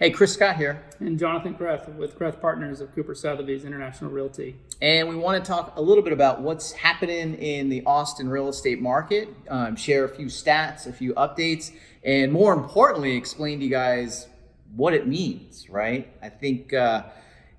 Hey, Chris Scott here. And Jonathan Creath with Creath Partners of Kuper Sotheby's International Realty. And we want to talk a little bit about what's happening in the Austin real estate market, share a few stats, a few updates, and more importantly, explain to you guys what it means, right? I think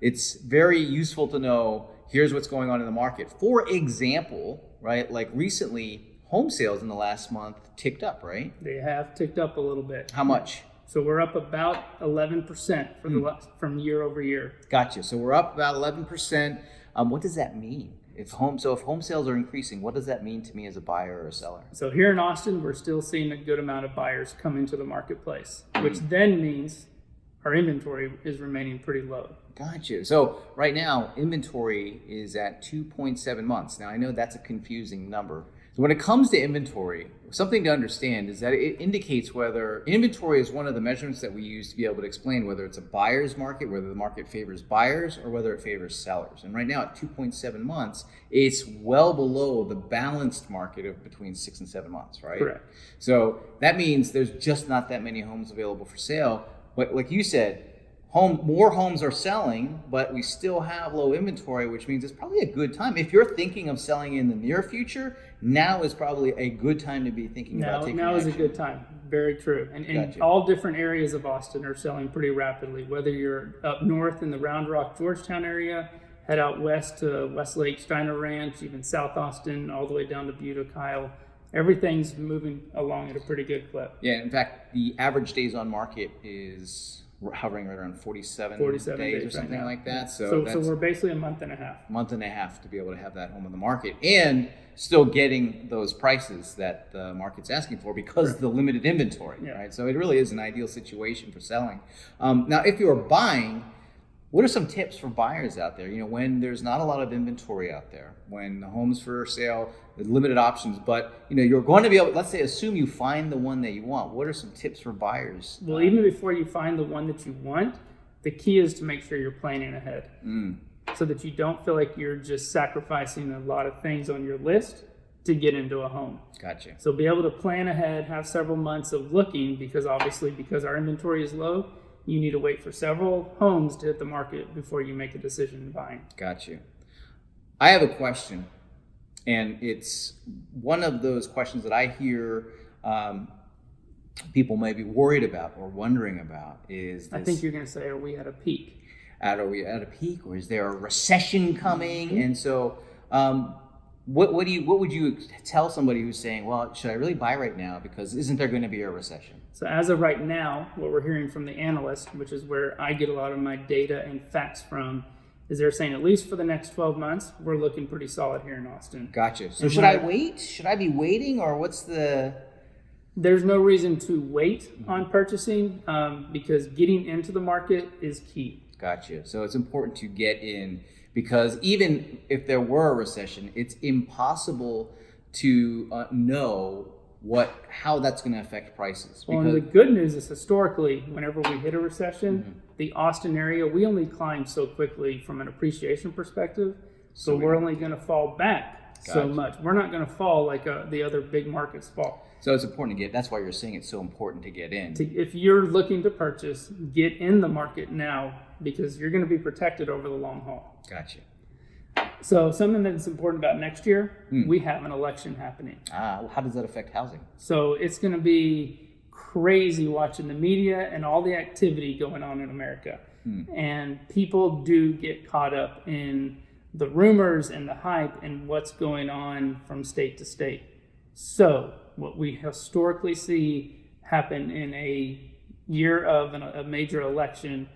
it's very useful to know, here's what's going on in the market. For example, right, like recently, home sales in the last month ticked up, right? They have ticked up a little bit. How much? So we're up about 11% from year over year. Gotcha. So we're up about 11%. What does that mean? If home sales are increasing, what does that mean to me as a buyer or a seller? So here in Austin, we're still seeing a good amount of buyers come into the marketplace, which then means our inventory is remaining pretty low. Gotcha. So right now, inventory is at 2.7 months. Now, I know that's a confusing number. So when it comes to inventory, something to understand is that it indicates whether inventory is one of the measurements that we use to be able to explain whether it's a buyer's market, whether the market favors buyers, or whether it favors sellers. And right now at 2.7 months, it's well below the balanced market of between 6 and 7 months, right? Correct. So that means there's just not that many homes available for sale. But like you said, more homes are selling, but we still have low inventory, which means it's probably a good time. If you're thinking of selling in the near future, now is probably a good time to be thinking about taking action. Now is a good time. Very true. And Gotcha. all different areas of Austin are selling pretty rapidly. Whether you're up north in the Round Rock, Georgetown area, head out west to Westlake, Steiner Ranch, even South Austin, all the way down to Buda, Kyle. Everything's moving along at a pretty good clip. Yeah, in fact, the average days on market is hovering right around 47 days or something right like that. So we're basically a month and a half. To be able to have that home on the market and still getting those prices that the market's asking for because of the limited inventory, right? So it really is an ideal situation for selling. Now, if you're buying, what are some tips for buyers out there? You know, when there's not a lot of inventory out there, when the home's for sale, with limited options, but you know, you're going to be able, let's say, assume you find the one that you want. What are some tips for buyers? Well, even before you find the one that you want, the key is to make sure you're planning ahead so that you don't feel like you're just sacrificing a lot of things on your list to get into a home. Gotcha. So be able to plan ahead, have several months of looking because our inventory is low, you need to wait for several homes to hit the market before you make a decision in buying. Gotcha. I have a question, and it's one of those questions that I hear people may be worried about or wondering about is this, I think you're going to say, are we at a peak? Are we at a peak, or is there a recession coming? And so what would you tell somebody who's saying, well, should I really buy right now because isn't there going to be a recession? So as of right now, what we're hearing from the analysts, which is where I get a lot of my data and facts from, is they're saying at least for the next 12 months, we're looking pretty solid here in Austin. Gotcha. So should I wait? Should I be waiting, or what's the... There's no reason to wait on purchasing because getting into the market is key. Gotcha. So it's important to get in because even if there were a recession, it's impossible to know how that's going to affect prices. Well, and the good news is historically, whenever we hit a recession, the Austin area, we only climb so quickly from an appreciation perspective. So we're only going to fall back so much. We're not going to fall like the other big markets fall. So it's important to get, that's why you're saying it's so important to get in. If you're looking to purchase, get in the market now because you're going to be protected over the long haul. Gotcha. So something that's important about next year, we have an election happening. Well, how does that affect housing? So it's going to be crazy watching the media and all the activity going on in America. And people do get caught up in the rumors and the hype and what's going on from state to state. So what we historically see happen in a year of a major election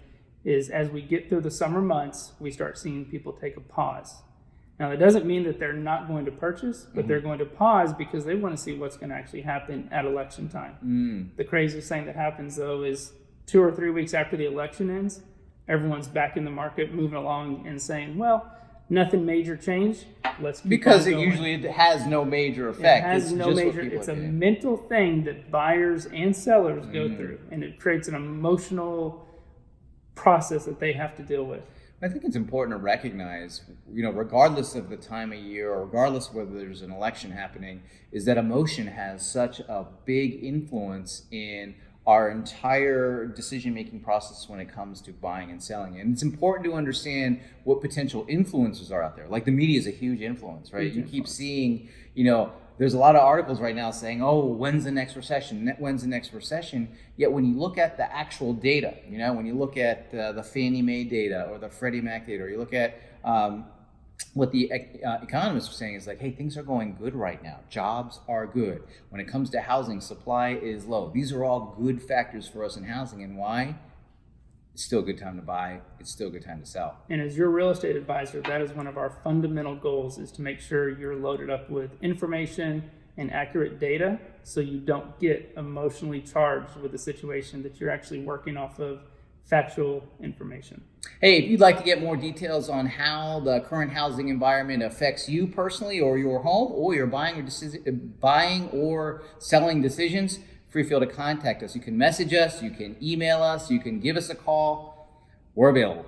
is as we get through the summer months, we start seeing people take a pause. Now, that doesn't mean that they're not going to purchase, but they're going to pause because they want to see what's going to actually happen at election time. The craziest thing that happens, though, is 2 or 3 weeks after the election ends, everyone's back in the market moving along and saying, well, nothing major changed. Let's keep because on going. It has no major effect. It's a mental thing that buyers and sellers go through, and it creates an emotional process that they have to deal with. I think it's important to recognize, regardless of the time of year or regardless of whether there's an election happening, is that emotion has such a big influence in our entire decision-making process when it comes to buying and selling. And it's important to understand what potential influencers are out there. Like the media is a huge influence, right? You keep seeing, there's a lot of articles right now saying, oh, when's the next recession? When's the next recession? Yet when you look at the actual data, when you look at the Fannie Mae data or the Freddie Mac data, or you look at what the economists are saying is like, hey, things are going good right now. Jobs are good. When it comes to housing, supply is low. These are all good factors for us in housing. And why? It's still a good time to buy. It's still a good time to sell. And as your real estate advisor, that is one of our fundamental goals, is to make sure you're loaded up with information and accurate data so you don't get emotionally charged with a situation, that you're actually working off of factual information. Hey, if you'd like to get more details on how the current housing environment affects you personally or your home or your buying or selling decisions, feel to contact us. You can message us, you can email us, you can give us a call. We're available.